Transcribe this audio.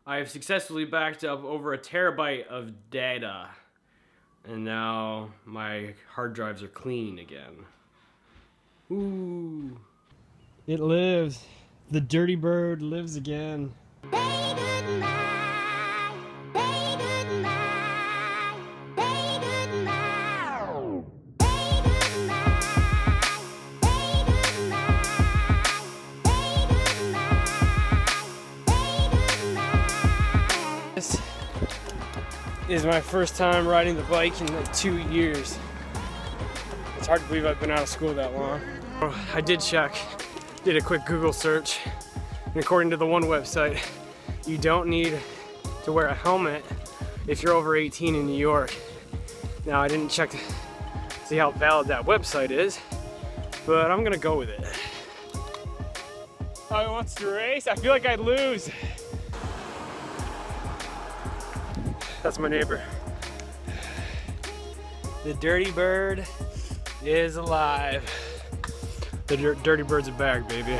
I have successfully backed up over 1 terabyte of data. And now my hard drives are clean again. Ooh. It lives. The dirty bird lives again. This is my first time riding the bike in like 2 years. It's hard to believe I've been out of school that long. I did check, did a quick Google search, and according to the one website, you don't need to wear a helmet if you're over 18 in New York. Now I didn't check to see how valid that website is, but I'm gonna go with it. Oh, he wants to race? I feel like I'd lose. That's my neighbor. The dirty bird is alive. The dirty bird's a bag, baby.